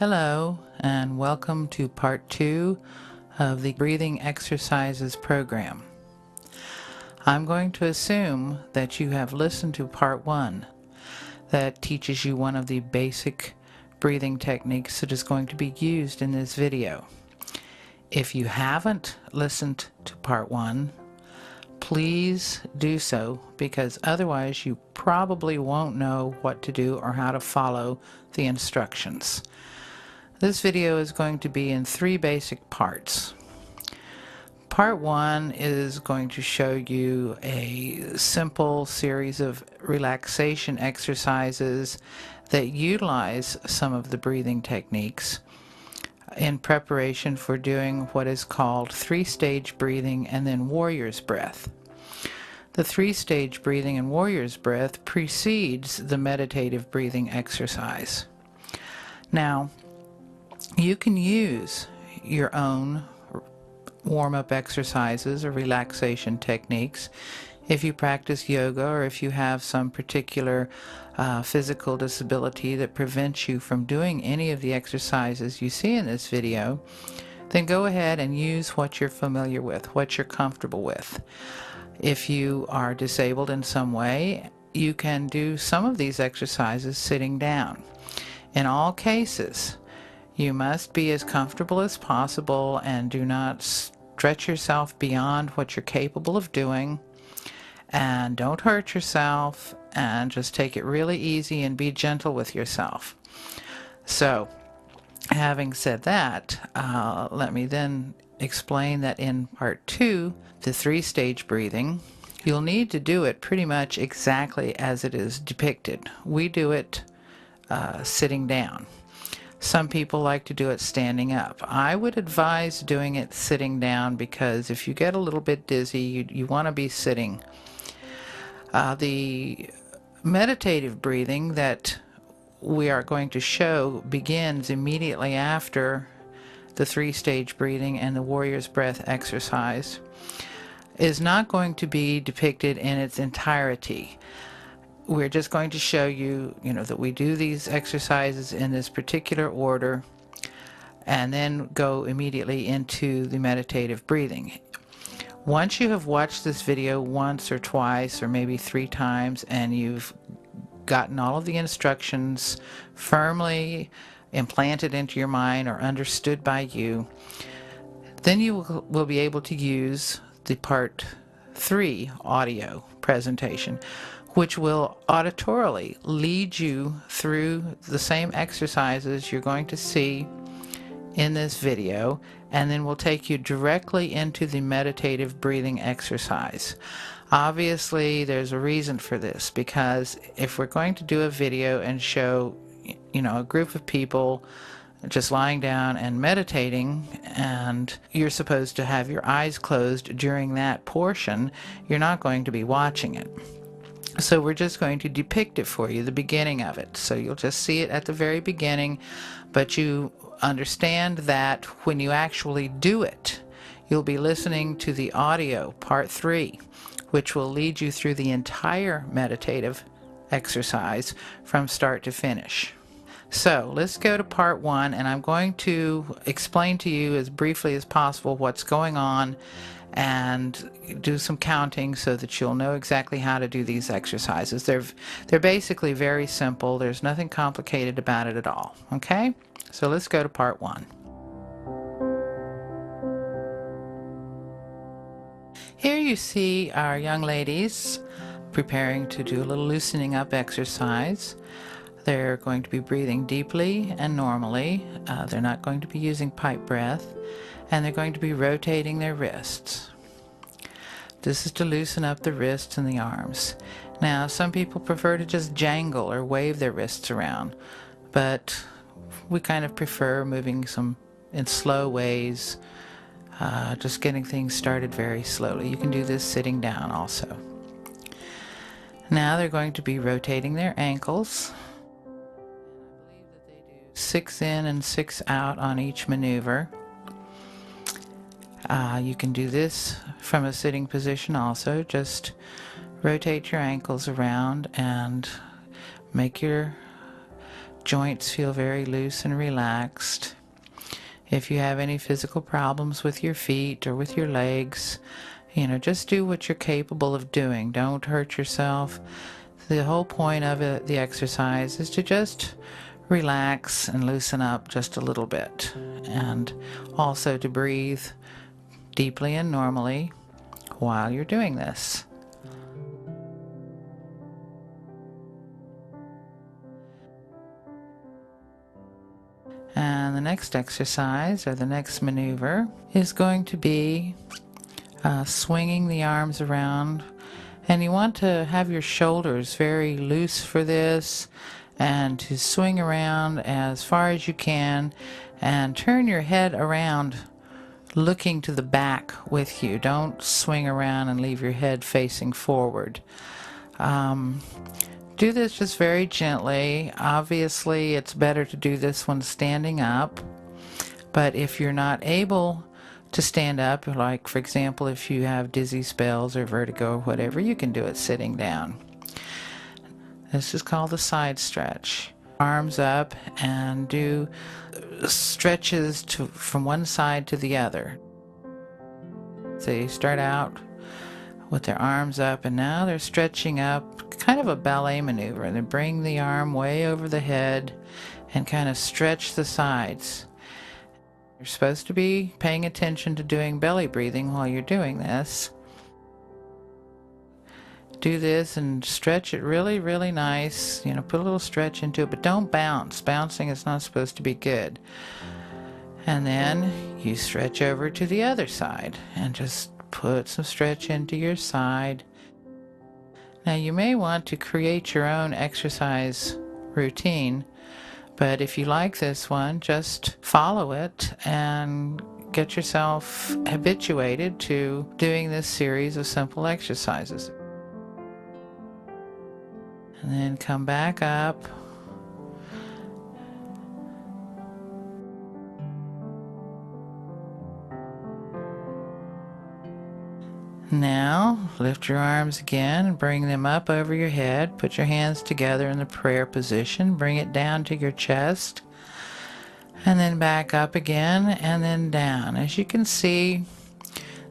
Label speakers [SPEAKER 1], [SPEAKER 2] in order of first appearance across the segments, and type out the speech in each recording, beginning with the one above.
[SPEAKER 1] Hello, and welcome to part 2 of the breathing exercises program. I'm going to assume that you have listened to part 1 that teaches you one of the basic breathing techniques that is going to be used in this video. If you haven't listened to part 1, please do so, because otherwise you probably won't know what to do or how to follow the instructions. This video is going to be in 3 basic parts. Part 1 is going to show you a simple series of relaxation exercises that utilize some of the breathing techniques in preparation for doing what is called 3-stage breathing and then warrior's breath. The 3-stage breathing and warrior's breath precedes the meditative breathing exercise. Now, you can use your own warm-up exercises or relaxation techniques if you practice yoga, or if you have some particular physical disability that prevents you from doing any of the exercises you see in this video. Then go ahead and use what you're familiar with, what you're comfortable with. If you are disabled in some way, you can do some of these exercises sitting down. In all cases, you must be as comfortable as possible and do not stretch yourself beyond what you're capable of doing, and don't hurt yourself, and just take it really easy and be gentle with yourself. So, having said that, let me then explain that in part 2, the 3-stage breathing, you'll need to do it pretty much exactly as it is depicted. We do it sitting down. Some people like to do it standing up. I would advise doing it sitting down, because if you get a little bit dizzy, you want to be sitting. The meditative breathing that we are going to show begins immediately after the 3-stage breathing and the warrior's breath exercise. Is not going to be depicted in its entirety. We're just going to show you, that we do these exercises in this particular order and then go immediately into the meditative breathing. Once you have watched this video once or twice or maybe 3 times, and you've gotten all of the instructions firmly implanted into your mind or understood by you, then you will be able to use the part 3 audio presentation, which will auditorily lead you through the same exercises you're going to see in this video, and then will take you directly into the meditative breathing exercise. Obviously, there's a reason for this, because if we're going to do a video and show, a group of people just lying down and meditating, and you're supposed to have your eyes closed during that portion, you're not going to be watching it. So we're just going to depict it for you, the beginning of it. So you'll just see it at the very beginning, but you understand that when you actually do it, you'll be listening to the audio, part 3, which will lead you through the entire meditative exercise from start to finish. So let's go to part 1, and I'm going to explain to you as briefly as possible what's going on and do some counting so that you'll know exactly how to do these exercises. They're basically very simple. There's nothing complicated about it at all. Okay? So let's go to part 1. Here you see our young ladies preparing to do a little loosening up exercise. They're going to be breathing deeply and normally. They're not going to be using pipe breath, and they're going to be rotating their wrists. This is to loosen up the wrists and the arms. Now, some people prefer to just jangle or wave their wrists around, but we kind of prefer moving some in slow ways, just getting things started very slowly. You can do this sitting down also. Now they're going to be rotating their ankles. 6 in and 6 out on each maneuver. You can do this from a sitting position also. Just rotate your ankles around and make your joints feel very loose and relaxed. If you have any physical problems with your feet or with your legs, just do what you're capable of doing. Don't hurt yourself. The whole point of it, the exercise, is to just relax and loosen up just a little bit, and also to breathe deeply and normally while you're doing this. And the next exercise, or the next maneuver, is going to be swinging the arms around. And you want to have your shoulders very loose for this, and to swing around as far as you can, and turn your head around looking to the back with you. Don't swing around and leave your head facing forward. Do this just very gently. Obviously, it's better to do this when standing up, but if you're not able to stand up, like for example if you have dizzy spells or vertigo or whatever, you can do it sitting down. This is called the side stretch. Arms up and do stretches from one side to the other. So you start out with their arms up, and now they're stretching up, kind of a ballet maneuver. And they bring the arm way over the head and kind of stretch the sides. You're supposed to be paying attention to doing belly breathing while you're doing this. Do this and stretch it really, really nice. Put a little stretch into it, but don't bounce. Bouncing is not supposed to be good. And then you stretch over to the other side and just put some stretch into your side. Now you may want to create your own exercise routine, but if you like this one, just follow it and get yourself habituated to doing this series of simple exercises. And then come back up. Now, lift your arms again and bring them up over your head. Put your hands together in the prayer position. Bring it down to your chest. And then back up again and then down. As you can see,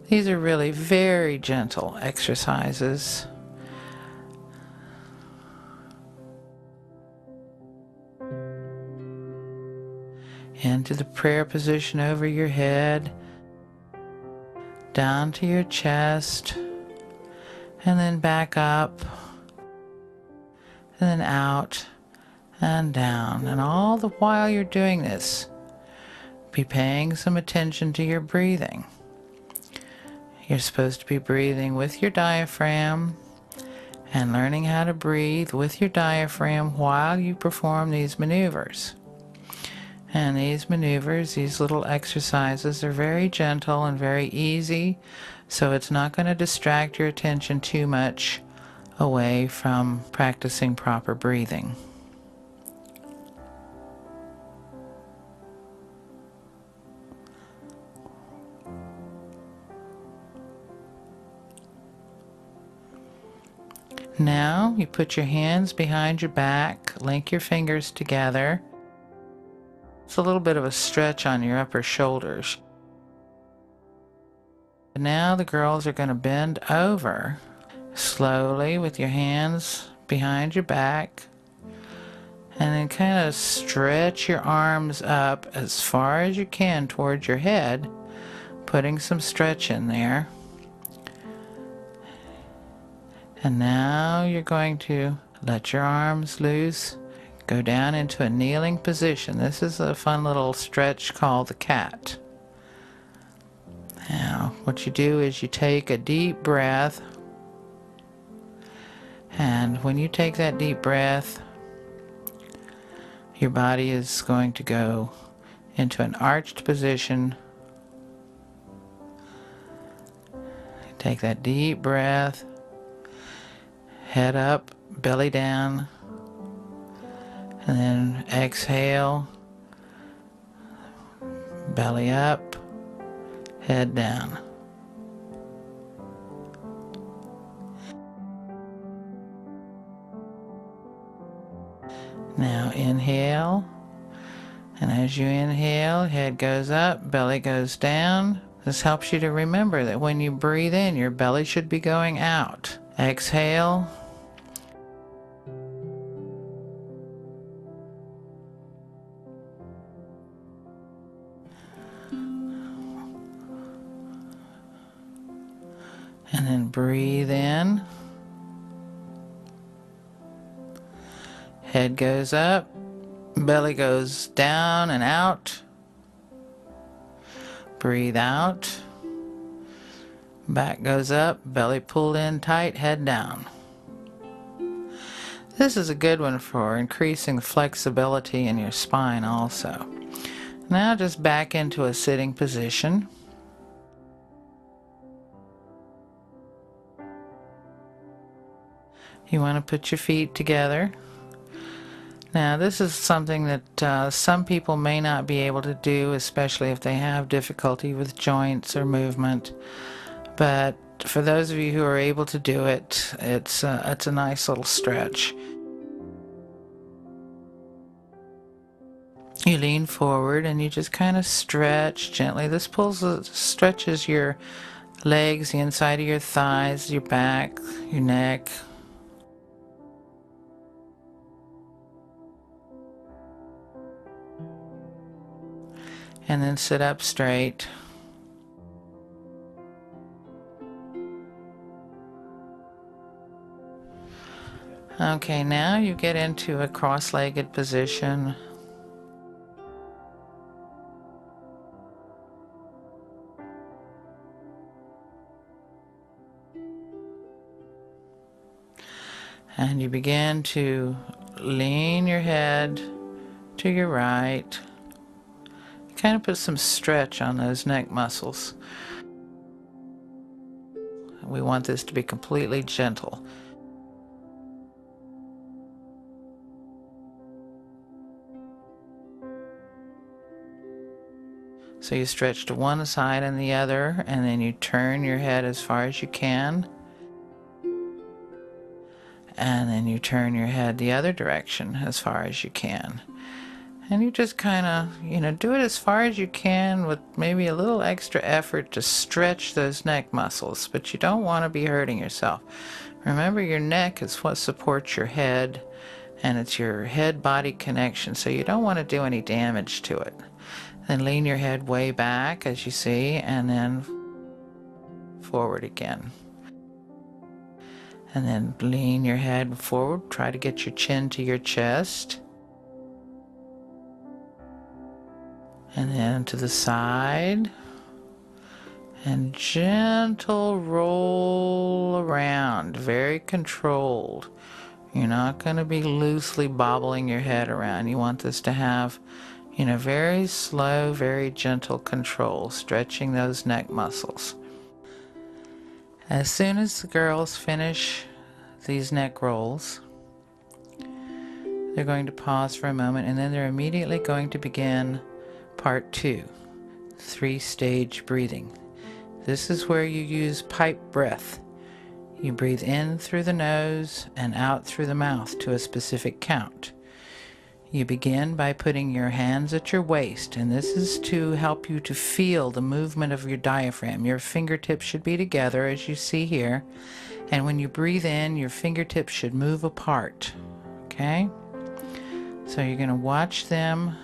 [SPEAKER 1] these are really very gentle exercises. Into the prayer position over your head, down to your chest, and then back up, and then out and down. And all the while you're doing this, be paying some attention to your breathing. You're supposed to be breathing with your diaphragm and learning how to breathe with your diaphragm while you perform these maneuvers. And these maneuvers, these little exercises, are very gentle and very easy, so it's not going to distract your attention too much away from practicing proper breathing. Now you put your hands behind your back, link your fingers together. It's a little bit of a stretch on your upper shoulders. Now the girls are going to bend over slowly with your hands behind your back, and then kind of stretch your arms up as far as you can towards your head, putting some stretch in there. And now you're going to let your arms loose. Go down into a kneeling position. This is a fun little stretch called the cat. Now, what you do is you take a deep breath, and when you take that deep breath, your body is going to go into an arched position. Take that deep breath, head up, belly down, and then exhale, belly up, head down. Now inhale, and as you inhale, head goes up, belly goes down. This helps you to remember that when you breathe in, your belly should be going out. Exhale. And then breathe in. Head goes up, belly goes down and out. Breathe out. Back goes up, belly pulled in tight, head down. This is a good one for increasing the flexibility in your spine also. Now just back into a sitting position. You want to put your feet together. Now this is something that some people may not be able to do, especially if they have difficulty with joints or movement. But for those of you who are able to do it, it's a nice little stretch. You lean forward and you just kind of stretch gently. This stretches your legs, the inside of your thighs, your back, your neck. And then sit up straight. Okay, now you get into a cross-legged position. And you begin to lean your head to your right. Kind of put some stretch on those neck muscles. We want this to be completely gentle. So you stretch to one side and the other, and then you turn your head as far as you can. And then you turn your head the other direction as far as you can. And you just kind of, do it as far as you can with maybe a little extra effort to stretch those neck muscles, but you don't want to be hurting yourself. Remember, your neck is what supports your head, and it's your head-body connection, so you don't want to do any damage to it. Then lean your head way back, as you see, and then forward again. And then lean your head forward, try to get your chin to your chest. And then to the side, and gentle roll around, very controlled. You're not going to be loosely bobbling your head around. You want this to have, very slow, very gentle control, stretching those neck muscles. As soon as the girls finish these neck rolls, they're going to pause for a moment, and then they're immediately going to begin Part 2, 3-stage breathing. This is where you use pipe breath. You breathe in through the nose and out through the mouth to a specific count. You begin by putting your hands at your waist, and this is to help you to feel the movement of your diaphragm. Your fingertips should be together, as you see here, and when you breathe in, your fingertips should move apart. Okay? So you're going to watch them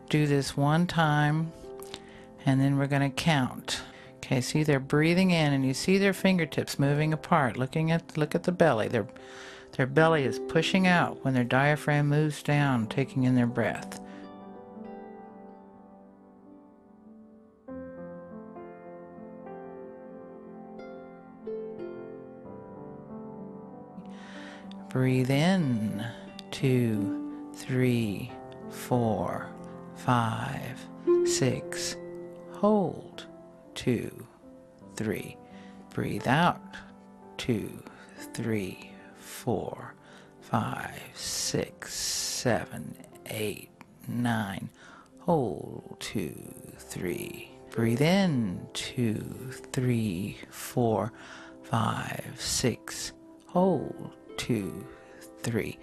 [SPEAKER 1] do this one time, and then we're going to count. Okay, see, they're breathing in, and you see their fingertips moving apart. Look at the belly. Their belly is pushing out when their diaphragm moves down, taking in their breath. Breathe in, 2, 3, 4, 5, 6. Hold, 2, 3. Breathe out, 2, 3, 4, 5, 6, 7, 8, 9. Hold, 2, 3. Breathe in, 2, 3, 4, 5, 6. Hold, 2, 3.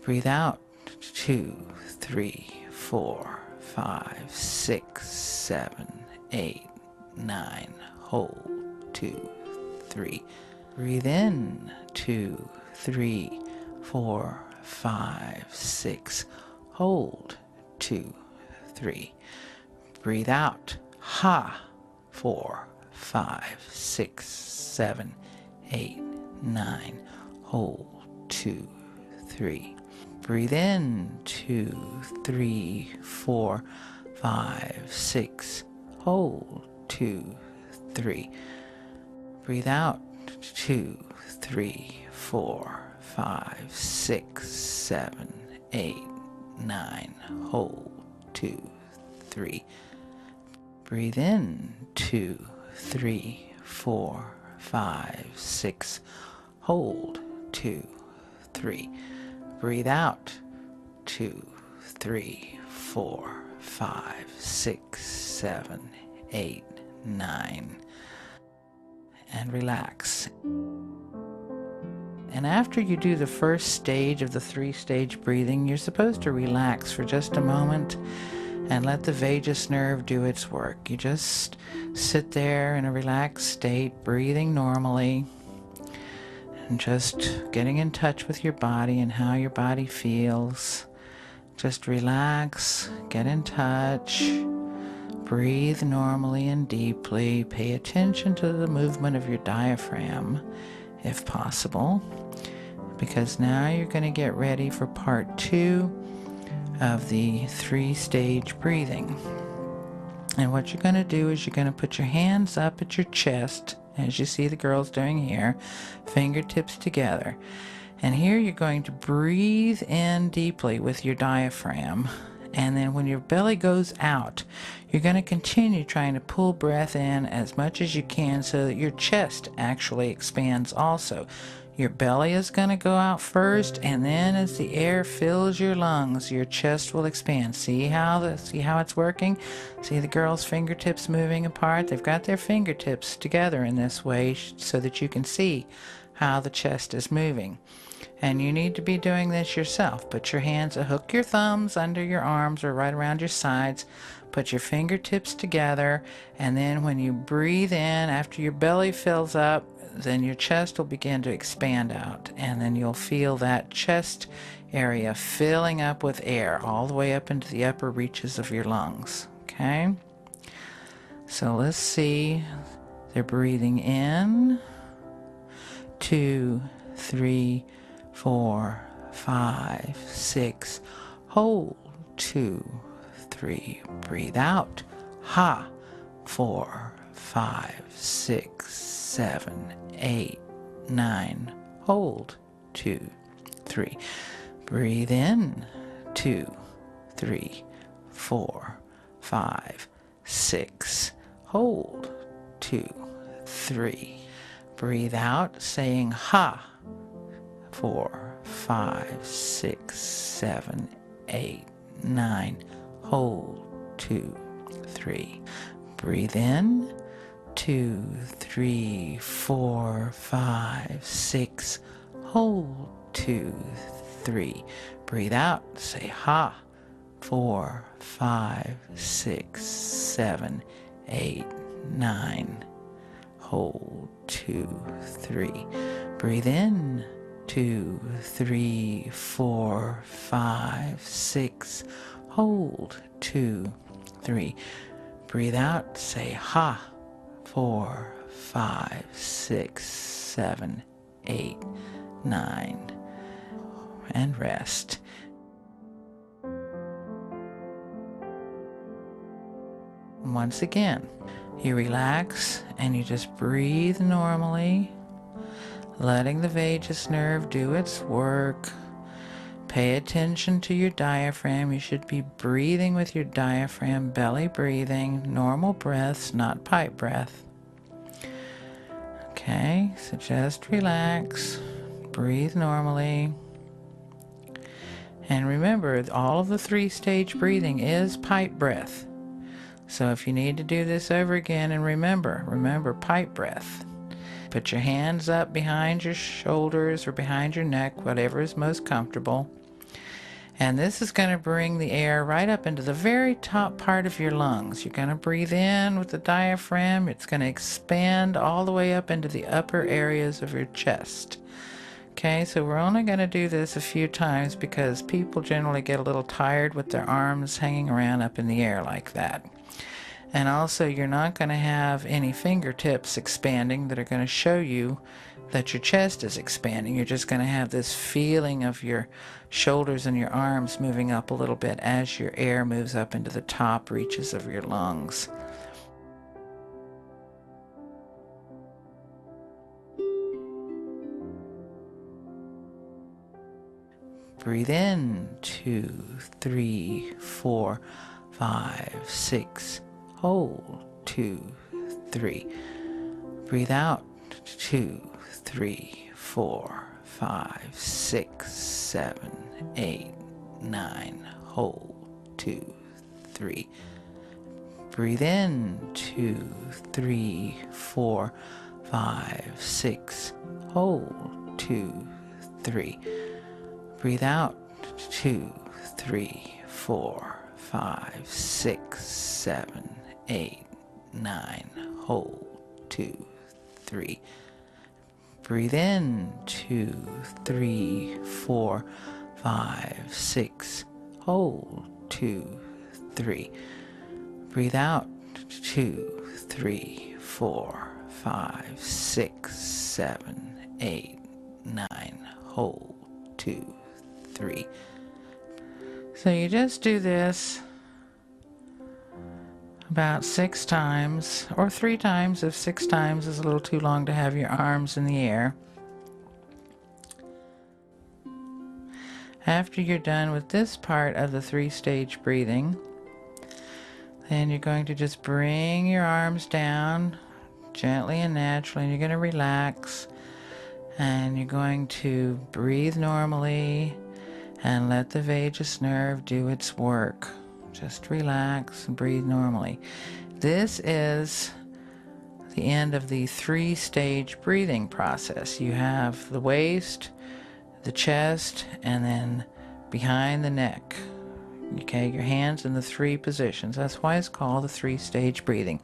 [SPEAKER 1] Breathe out, 2, 3, 4, 5, 6, 7, 8, 9. Hold. 2, 3. Breathe in. 2, 3, 4, 5, 6. Hold. 2, 3. Breathe out. Ha. 4, 5, 6, 7, 8, 9. Hold. 2, 3. Breathe in. 2, 3, 4, 5, 6. Hold. 2, 3. Breathe out. 2, 3, 4, 5, 6, 7, 8, 9. Hold. 2, 3. Breathe in. 2, 3, 4, 5, 6. Hold. 2, 3. Breathe out. 2, 3, 4, 5, 6, 7, 8, 9. And relax. And after you do the first stage of the 3-stage breathing, you're supposed to relax for just a moment and let the vagus nerve do its work. You just sit there in a relaxed state, breathing normally, and just getting in touch with your body and how your body feels. Just relax, get in touch, breathe normally and deeply. Pay attention to the movement of your diaphragm, if possible, because now you're going to get ready for part 2 of the 3-stage breathing. And what you're going to do is you're going to put your hands up at your chest, as you see the girls doing here, fingertips together. And here you're going to breathe in deeply with your diaphragm. And then when your belly goes out, you're going to continue trying to pull breath in as much as you can so that your chest actually expands also. Your belly is going to go out first, and then as the air fills your lungs, your chest will expand. See how it's working? See the girls' fingertips moving apart? They've got their fingertips together in this way so that you can see how the chest is moving. And you need to be doing this yourself. Put your hands, hook your thumbs under your arms or right around your sides. Put your fingertips together, and then when you breathe in, after your belly fills up, then your chest will begin to expand out, and then you'll feel that chest area filling up with air all the way up into the upper reaches of your lungs. Okay? So let's see. They're breathing in. 2, 3, 4, 5, 6. Hold. 2, 3. Breathe out. Ha. 4, 5, 6, 7, 8, 9. Hold. 2, 3. Breathe in. 2, 3, 4, 5, 6. Hold. 2, 3. Breathe out, saying ha. 4, 5, 6, 7, 8, 9. Hold. 2, 3. Breathe in. 2, 3, 4, 5, 6. Hold. 2, 3. Breathe out. Say ha. 4, 5, 6, 7, 8, 9. Hold. 2, 3. Breathe in. 2, 3, 4, 5, 6. Hold. 2, 3. Breathe out. Say ha. 4, 5, 6, 7, 8, 9. And rest. Once again, you relax and you just breathe normally, letting the vagus nerve do its work. Pay attention to your diaphragm. You should be breathing with your diaphragm, belly breathing, normal breaths, not pipe breath. Okay, so just relax, breathe normally. And remember, all of the 3-stage breathing is pipe breath. So if you need to do this over again, and remember pipe breath. Put your hands up behind your shoulders or behind your neck, whatever is most comfortable. And this is going to bring the air right up into the very top part of your lungs. You're going to breathe in with the diaphragm. It's going to expand all the way up into the upper areas of your chest. Okay, so we're only going to do this a few times because people generally get a little tired with their arms hanging around up in the air like that. And also, you're not going to have any fingertips expanding that are going to show you that your chest is expanding. You're just going to have this feeling of your shoulders and your arms moving up a little bit as your air moves up into the top reaches of your lungs. Breathe in, 2, 3, 4, 5, 6. Hold, 2, 3. Breathe out, 2, 3, 4, 5, 6, 7, 8, 9. Hold, 2, 3. Breathe in, 2, 3, 4, 5, 6. Hold, 2, 3. Breathe out, 2, 3, 4, 5, 6, 7, 8, 9. Hold, 2, 3. Breathe in, 2, 3, 4, 5, 6. Hold, 2, 3. Breathe out, 2, 3, 4, 5, 6, 7, 8, 9. Hold, 2, 3. So you just do this about 6 times, or 3 times if 6 times is a little too long to have your arms in the air. After you're done with this part of the 3-stage breathing, then you're going to just bring your arms down gently and naturally, and you're going to relax, and you're going to breathe normally and let the vagus nerve do its work. Just relax and breathe normally. This is the end of the 3-stage breathing process. You have the waist, the chest, and then behind the neck. Okay, your hands in the 3 positions. That's why it's called the 3-stage breathing.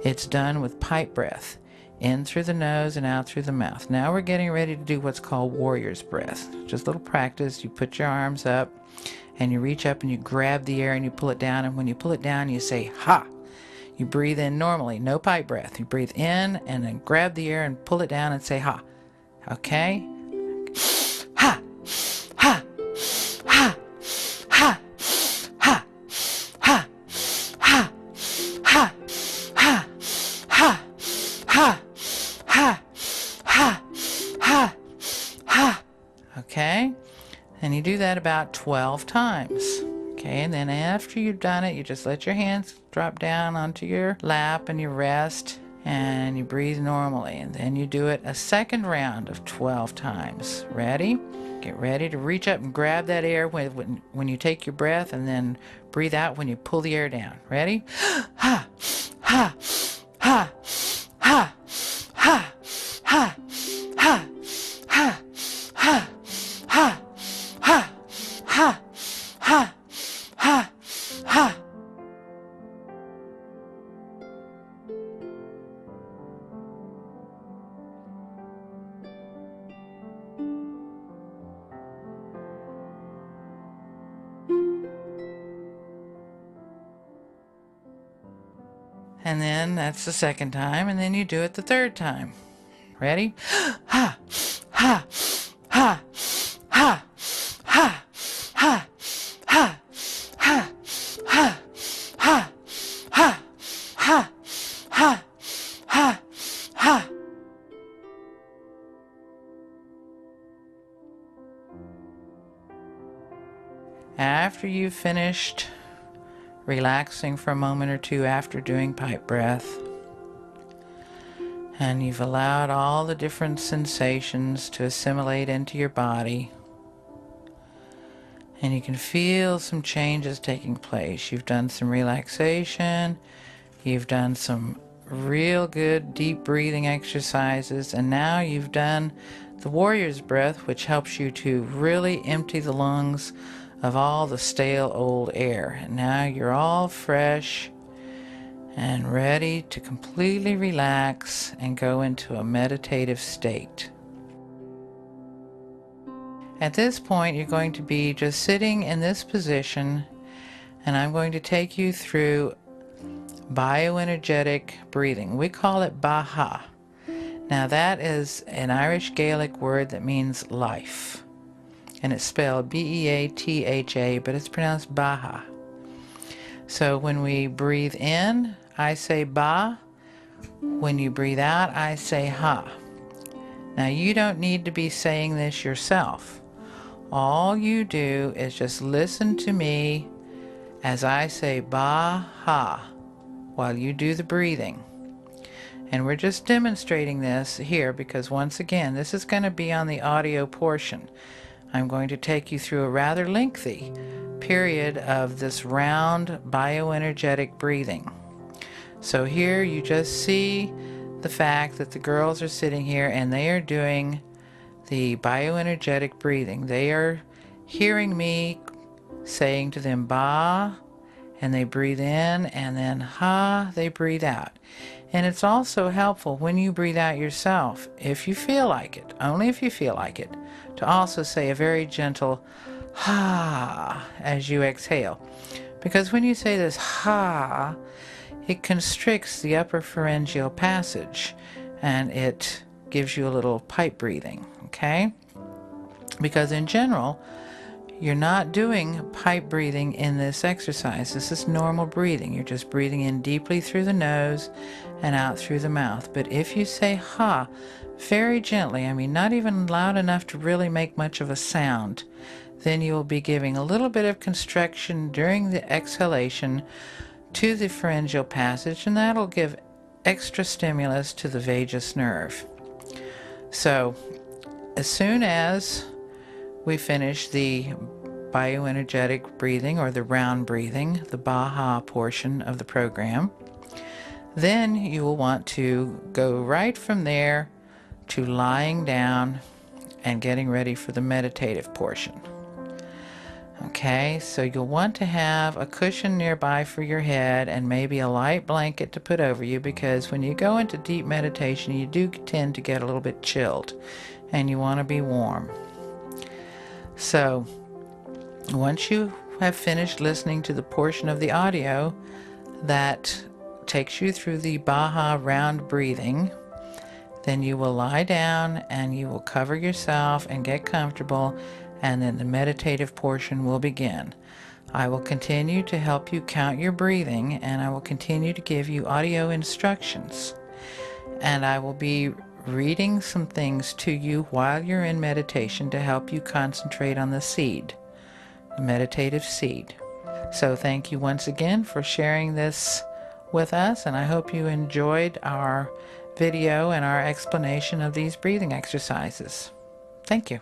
[SPEAKER 1] It's done with pipe breath, in through the nose and out through the mouth. Now we're getting ready to do what's called warrior's breath. Just a little practice. You put your arms up and you reach up and you grab the air and you pull it down. And when you pull it down, you say, ha. You breathe in normally, no pipe breath. You breathe in and then grab the air and pull it down and say, ha. Okay? Ha, ha, ha, ha, ha, ha, ha, ha, ha, ha, ha, ha, ha, ha, ha. Okay? And you do that about 12 times. Okay, and then after you've done it, you just let your hands drop down onto your lap and you rest and you breathe normally. And then you do it a second round of 12 times. Ready? Get ready to reach up and grab that air when you take your breath, and then breathe out when you pull the air down. Ready? Ha, ha, ha, ha, ha, ha, ha, ha, ha, ha, ha, ha, ha, ha, ha. And then that's the second time, and then you do it the third time. Ready? Ha, ha, ha, ha, ha, ha, ha, ha, ha, ha, ha, ha, ha, ha, ha. After you've finished relaxing for a moment or two after doing pipe breath, and you've allowed all the different sensations to assimilate into your body, and you can feel some changes taking place. You've done some relaxation, you've done some real good deep breathing exercises, and now you've done the warrior's breath, which helps you to really empty the lungs of all the stale old air. And now you're all fresh and ready to completely relax and go into a meditative state. At this point, you're going to be just sitting in this position, and I'm going to take you through bioenergetic breathing. We call it Baha. Now that is an Irish Gaelic word that means life, and it's spelled B-E-A-T-H-A, but it's pronounced Baha. So when we breathe in, I say Ba. When you breathe out, I say Ha. Now you don't need to be saying this yourself. All you do is just listen to me as I say Ba Ha while you do the breathing. And we're just demonstrating this here because, once again, this is going to be on the audio portion. I'm going to take you through a rather lengthy period of this round bioenergetic breathing. So here you just see the fact that the girls are sitting here and they are doing the bioenergetic breathing. They are hearing me saying to them Ba, and they breathe in, and then Ha, they breathe out. And it's also helpful when you breathe out yourself, if you feel like it, only if you feel like it, to also say a very gentle Ha as you exhale. Because when you say this Ha, it constricts the upper pharyngeal passage, and it gives you a little pipe breathing, okay? Because in general, you're not doing pipe breathing in this exercise. This is normal breathing. You're just breathing in deeply through the nose and out through the mouth. But if you say Ha very gently, I mean not even loud enough to really make much of a sound, then you will be giving a little bit of constriction during the exhalation to the pharyngeal passage, and that'll give extra stimulus to the vagus nerve. So as soon as we finish the bioenergetic breathing, or the round breathing, the Baha portion of the program, then you will want to go right from there to lying down and getting ready for the meditative portion. Okay, so you'll want to have a cushion nearby for your head and maybe a light blanket to put over you, because when you go into deep meditation, you do tend to get a little bit chilled and you want to be warm. So once you have finished listening to the portion of the audio that takes you through the Baha round breathing, then you will lie down and you will cover yourself and get comfortable, and then the meditative portion will begin. I will continue to help you count your breathing, and I will continue to give you audio instructions, and I will be reading some things to you while you're in meditation to help you concentrate on the seed, the meditative seed. So thank you once again for sharing this with us, and I hope you enjoyed our video and our explanation of these breathing exercises. Thank you.